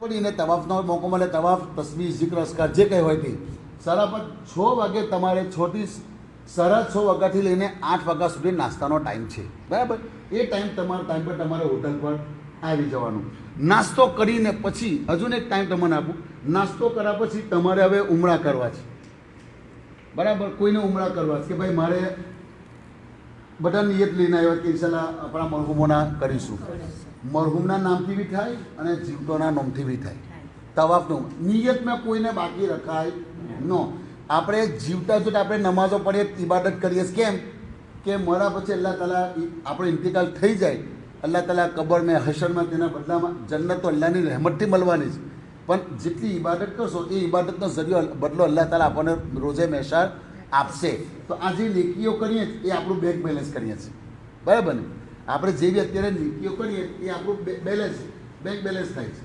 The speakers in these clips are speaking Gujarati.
પડીને તવાફનો મોકો મળે, તવાફ તસ્બીહ zikr અસ્કાર જે કંઈ હોય તે સરા પર 6 વાગે તમારે 6 થી 6:30 વાગ્યાથી લઈને 8 વાગ્યા સુધી નાસ્તાનો ટાઈમ છે, બરાબર. એ ટાઈમ પર તમારે હોટલ પર આવી જવાનું. નાસ્તો કરીને પછી હજુ એક ટાઈમ તમને આપું. નાસ્તો કર્યા પછી તમારે હવે ઉમરા કરવા છે, બરાબર. કોઈને ઉમરા કરવા છે કે ભાઈ મારે બધા નિયત લઈને આવ્યા કે ઇન્શાલ્લાહ આપણા મરહુમોના કરીશું. મરહુમના નામથી બી થાય અને જીવતોના નામથી બી થાય. તવાફનું નિયતમાં કોઈને બાકી રખાય નો. આપણે જીવતા જો આપણે નમાઝો પડીએ, ઇબાદત કરીએ. કેમ કે મરા પછી અલ્લાહ તાલા આપણો ઇન્તિકાલ થઈ જાય, અલ્લાહ તાલા કબરમાં હશરમાં તેના બદલામાં જન્નત તો અલ્લાહની રહેમતથી મળવાની છે. પણ જેટલી ઇબાદત કરશો એ ઇબાદતનો જરિયો બદલો અલ્લાહ તાલા આપણને રોજે મહેસાર આપશે. તો આ જે નેકીઓ કરીએ એ આપણું બેંક બેલેન્સ કરીએ છીએ, બરાબર ને. આપણે જે બી અત્યારે નીતિઓ કરીએ એ આપણું બેંક બેલેન્સ થાય છે.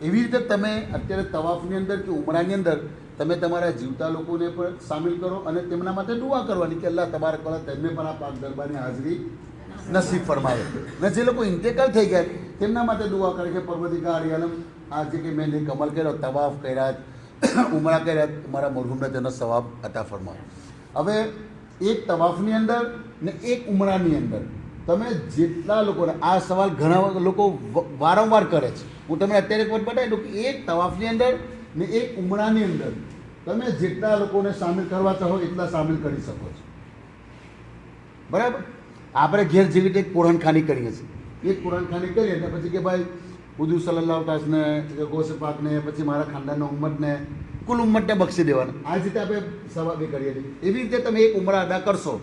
એવી રીતે તમે અત્યારે તવાફની અંદર કે ઉમરાની અંદર તમે તમારા જીવતા લોકોને પણ સામેલ કરો અને તેમના માટે દુઆ કરવાની કે અલ્લાહ તબારક તઆલા તેમને પણ આ પાક દરબારની હાજરી નસીબ ફરમાવે. અને જે લોકો ઇન્તેકાલ થઈ ગયા તેમના માટે દુઆ કરે કે પરવરદિગાર આલમ, આ જે કે મેં કમલ કર્યો, તવાફ કર્યા, ઉમરા કર્યા, મારા મરહુમને તેનો સવાબ અતા ફરમાવે. હવે એક તવાફની અંદર ને એક ઉમરાની અંદર તમે જેટલા લોકોને આ સવાલ ઘણા લોકો વારંવાર કરે છે, હું તમને અત્યારે એક વાત બતાવી દઉં કે એક તવાફની અંદર ને એક ઉમરાની અંદર તમે જેટલા લોકોને સામેલ કરવા ચાહો એટલા સામેલ કરી શકો છો, બરાબર. આપણે ઘેર જેવી રીતે એક કુરાનખાની કરીએ છીએ, એક કુરાનખાની કરીએ એટલે પછી કે ભાઈ હુજુર સલ્લલ્લાહુ તાસને ગોસે પાકને પછી મારા ખાનદાનના ઉમ્મતને કુલ ઉમ્મતને બક્ષી દેવાના. આ જ રીતે આપણે સવાબે કરીએ છીએ. એવી રીતે તમે એક ઉમરા અદા કરશો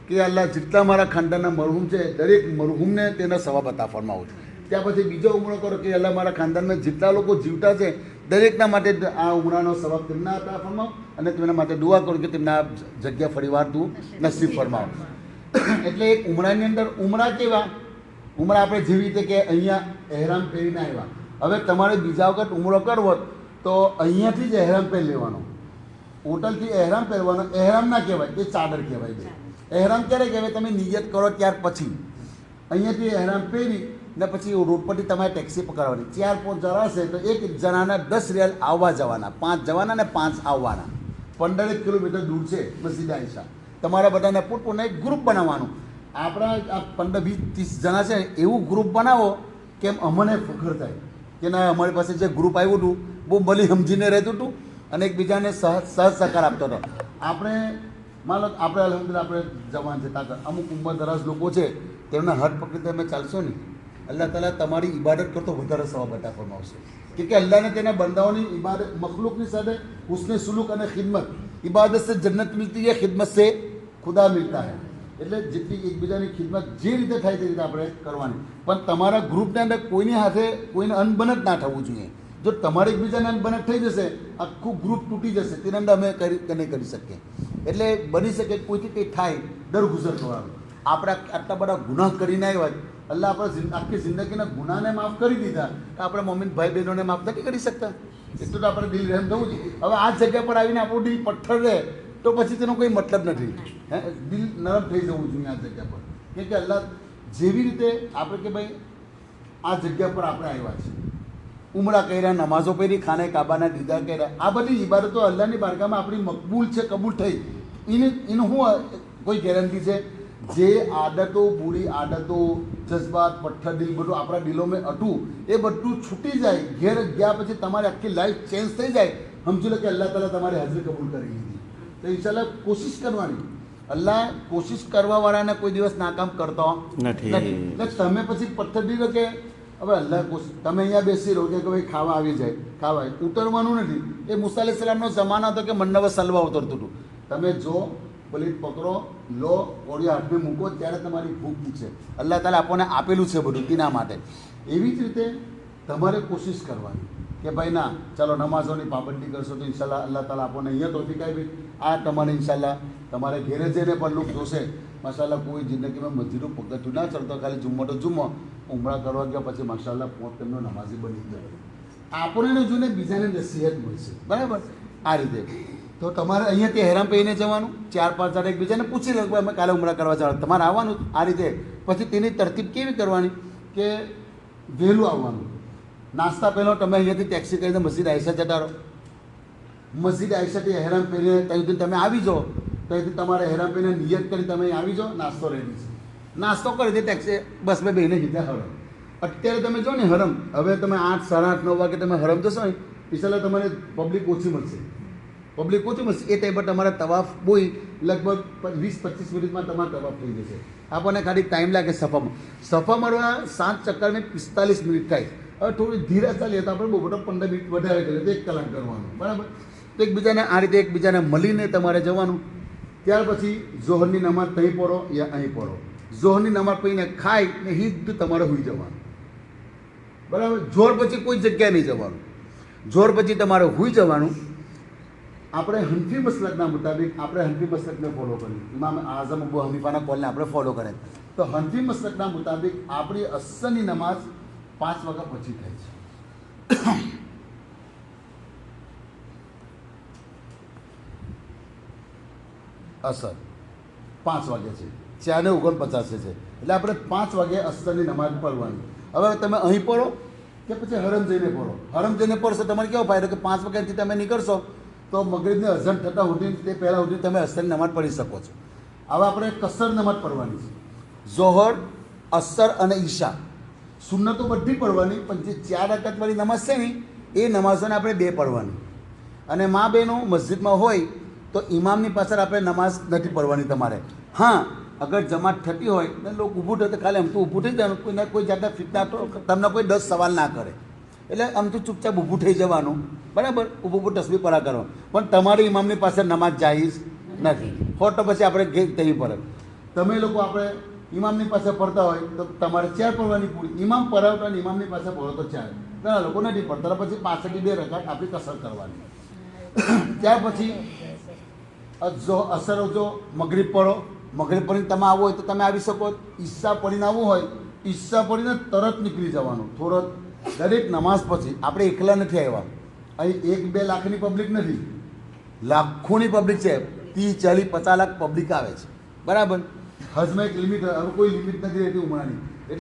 કે અલ્લાહ જેટલા મારા ખાનદાનના મરહુમ છે દરેક મરહુમને તેના સવાબ અતા ફરમાવો છે. ત્યાં પછી બીજો ઉમરો કરો કે અલ્લાહ મારા ખાનદાનમાં જેટલા લોકો જીવતા છે દરેકના માટે આ ઉમરાનો સવાબ તેમના અતા ફરમાવો અને તેમના માટે દુઆ કરો કે તેમના જગ્યા ફરીવાર તું નસીબ ફરમાવો. એટલે એક ઉમરાની અંદર ઉમરા કેવા ઉમરા આપણે જેવી રીતે કે અહીંયા એહરામ પહેરીને આવ્યા, હવે તમારે બીજા વખત ઉમરો કરવો તો અહીંયાથી જ એહરામ પહેરી લેવાનો, હોટલથી એહરામ પહેરવાનો. એહરામ ના કહેવાય, એ ચાદર કહેવાય છે. એહરામ ક્યારે કહેવાય? તમે નિયત કરો ત્યાર પછી અહીંયાથી એહરામ પહેરી ને પછી રોડ પરથી તમારે ટેક્સી પકડવાની. 4-5 જણા હશે તો એક જણાના 10 રિયાલ આવવા જવાના, 5 જવાના ને 5 આવવાના. 15 કિલોમીટર દૂર છે મસ્જિદ આઈશા. તમારા બધાને પોતપોતાનું એક ગ્રુપ બનાવવાનું. આપણા આ 15-20-30 જણા છે એવું ગ્રુપ બનાવો કેમ અમને ફખર થાય કે ના અમારી પાસે જે ગ્રુપ આવ્યું હતું બહુ ભલી સમજીને રહેતું હતું અને એકબીજાને સહજ સહકાર આપતો હતો. આપણે માનો આપણે અલહમદુલિલ્લાહ આપણે જવાન છે, તાકાત અમુક ઉંમર દરાજ લોકો છે તેમના હાથ પકડી તમે ચાલશો ને અલ્લાહ તાલા તમારી ઇબાદત કરતો વધારે સવાબ અતા ફરમાવશે. કે અલ્લાહને તેના બંદાઓની ઇબાદત મખલુકની સાથે હુસ્ને સુલુક અને ખિદમત, ઇબાદત સે જન્નત મિલતી है, ખિદમત સે ખુદા મિલતા है. એટલે જેટલી એકબીજાની ખિદમત જે રીતે થાય તે રીતે આપણે કરવાની. પણ તમારા ગ્રુપની અંદર કોઈની હાથે કોઈને અનબનત ના થવું જોઈએ. જો તમારે એકબીજાને અનબનત થઈ જશે આખું ગ્રુપ તૂટી જશે, તેના અંદર અમે નહીં કરી શકીએ. એટલે બની શકે કોઈથી કંઈ થાય દર ગુજર કરવાનું. આપણે આટલા બધા ગુનાહ કરીને આવ્યા, અલ્લાહ આપણે આખી જિંદગીના ગુનાને માફ કરી દીધા તો આપણે મોમિન ભાઈ બહેનોને માફ નથી કરી શકતા? એટલું તો આપણે દિલ રહેમ થવું જોઈએ. હવે આ જગ્યા પર આવીને આપણું દિલ પથ્થર રહે તો પછી તેનો કોઈ મતલબ નથી. દિલ નરમ થઈ જવું જોઈએ આ જગ્યા પર. કેમ કે અલ્લાહ જેવી રીતે આપણે કે ભાઈ આ જગ્યા પર આપણે આવ્યા છીએ, ઉમરા કર્યા, નમાઝો પહેરી, ખાને કાબાના દીદાર કર્યા, આ બધી ઇબાદતો અલ્લાહની બારગાહમાં આપણી મકબૂલ છે, કબૂલ થઈ. એનું શું કોઈ ગેરંટી છે? જે આદતો, બુરી આદતો, જજ્બાત, પથ્થર દિલ બધું આપણા દિલોમાં હતું એ બધું છૂટી જાય. ઘેર ગયા પછી તમારી આખી લાઈફ ચેન્જ થઈ જાય. સમજી લો કે અલ્લાહ તાલા તમારી હાજરી કબૂલ કરી લીધી. તો ઇન્શાલ્લાહ કોશિશ કરવાની. અલ્લાહ કોશિશ કરવાવાળાને કોઈ દિવસ નાકામ કરતો નથી. એટલે તમે પછી પથ્થર દિલો કે હવે અલ્લાહ કોશિશ, તમે અહીંયા બેસી રહો કે ભાઈ ખાવા આવી જાય, ખાવા ઉતરવાનું નથી. એ મુસા અલૈહિસ્સલામનો જમાનો હતો કે મન્નવ સલવા ઉતરતું હતું. તમે જો પ્લેટ પકડો, લો, ઓળિયા હાથમાં મૂકો ત્યારે તમારી ભૂખ પૂછે. અલ્લાહ તાલા આપણને આપેલું છે બધું તેના માટે. એવી જ રીતે તમારે કોશિશ કરવાની કે ભાઈ ના ચાલો નમાઝોની પાબંદી કરશો તો ઇન્શાલ્લાહ અલ્લાહ તાલા આપણને અહીંયા તોફીક આપી. આ તમારે ઇન્શાલ્લાહ તમારે ઘેરે જઈને પણ લુક જોશે. માશાલ્લાહ કોઈ જિંદગીમાં મસ્જિદનું પગથિયું ના ચડતો, ખાલી જુમ્મો તો જુમ્મો, ઉમરા કરવા ગયા પછી માશાલ્લાહ તેમનો નમાઝી બની ગયો. આપણને જોઈને બીજાને નસીહત મળશે, બરાબર. આ રીતે તો તમારે અહીંયાથી હેરામ પહેરીને જવાનું. 4-5 જણા એકબીજાને પૂછી લો અમે કાલે ઉમરા કરવા જવાનું, તમારે આવવાનું. આ રીતે પછી તેની તરતીબ કેવી કરવાની કે વહેલું આવવાનું. નાસ્તા પહેલાં તમે અહીંયાથી ટેક્સી કરીને મસ્જિદ આયશા જતા રહો. મસ્જિદ આયશાથી હેરામ પહેરીને ત્યાંથી તમે આવી જાઓ, ત્યાંથી તમારે હેરામ પહેરીને નિયત કરી તમે અહીં આવી જાઓ. નાસ્તો રેડી છે, નાસ્તો કરી દે ટેક્સી બસ મેં બેને કીધા હરમ. અત્યારે તમે જો ને હરમ, હવે તમે 8, 8:30, 9 વાગે તમે હરમ જશો ને પિછલા તમારે પબ્લિક ઓછી મળશે. પબ્લિક ઓછી મળશે એ ટાઈમ પર તમારા તવાફ બોઈ લગભગ 20-25 મિનિટમાં તમારા તવાફ થઈ જશે. આપણને ખાલી ટાઈમ લાગે સફામાં. સફા મારવા 7 ચક્કરને 45 મિનિટ થાય. હવે થોડી ધીરે ચાલીએ તો આપણે બહુ મોટો 15 મિનિટ વધારે કરીએ તો 1 કલાક કરવાનું, બરાબર. તો એકબીજાને આ રીતે એકબીજાને મળીને તમારે જવાનું. ત્યાર પછી ઝોહરની નમાઝ અહીં પઢો યા અહીં પઢો. ઝોહરની નમાઝ પડીને ખાઈ ને સીધું તમારે હોઈ જવાનું, બરાબર. જોર પછી કોઈ જગ્યાએ નહીં જવાનું. જોર પછી તમારે હોઈ જવાનું. આપણે હનફી મસલકના મુતાબિક આપણે હનફી મસલકને ફોલો કરીએ. ઇમામ આઝમ અબુ હનીફાના કોલને આપણે ફોલો કરે. તો હનફી મસલકના મુતાબિક આપણી અસરની નમાઝ 5 વાગ્યા પછી થાય છે. અસર 5 વાગે છે, 4:49 છે. એટલે આપણે 5 વાગે અસરની નમાઝ પઢવાની. હવે તમે અહીં પઢો કે પછી હરમ જઈને પઢો. હરમ જઈને પઢશો તમારે કેવો ફાયદો કે 5 વાગ્યાથી તમે નીકળશો તો મગરિબની અઝાન થતાં સુધી તે પહેલાં સુધી તમે અસરની નમાઝ પઢી શકો છો. હવે આપણે કસર નમાઝ પઢવાની છે. ઝોહર, અસર અને ઈશા સુન્નતો બધી પઢવાની, પણ જે 4 રકાતવાળી નમાઝ છે ને એ નમાઝોને આપણે 2 પઢવાની. અને મા બહેનો મસ્જિદમાં હોય તો ઇમામની પાછળ આપણે નમાઝ નથી પઢવાની તમારે. હા, અગર જમાત થતી હોય ને લોકો ઊભું થાય તો ખાલી આમ તો ઊભું થઈ જવાનું. કોઈને કોઈ જાતના ફિતના તો તમને કોઈ 10 સવાલ ના કરે. એટલે આમ તો ચૂપચાપ ઊભું થઈ જવાનું, બરાબર. ઊભું તસબીહ પરા કરવાનું. પણ તમારી ઇમામની પાસે નમાઝ જાયઝ નથી. હોત તો પછી આપણે ઘેર થવી પડે. તમે લોકો આપણે ઇમામની પાસે પડતા હોય તો તમારે 4 પઢવાની પૂરી. ઇમામ પરાવતા અને ઇમામની પાસે પડો તો 4. ઘણા લોકો નથી પડતા. પછી 65 રકાત આપણી કસર કરવાની. ત્યાર પછી અસર જો મગરિબ પઢો. મગરિબ પડીને તમે આવો હોય તો તમે આવી શકો. ઈશા પડીને આવવું હોય, ઈશા પડીને તરત નીકળી જવાનું. થોડો દરેક નમાઝ પછી આપણે એકલા નથી આવ્યા. અહીં 1-2 લાખની પબ્લિક નથી, લાખોની પબ્લિક છે. 30, 40, 50 લાખ પબ્લિક આવે છે, બરાબર. હજમાં એક લિમિટ, હવે કોઈ લિમિટ નથી રહેતી ઉમરાની.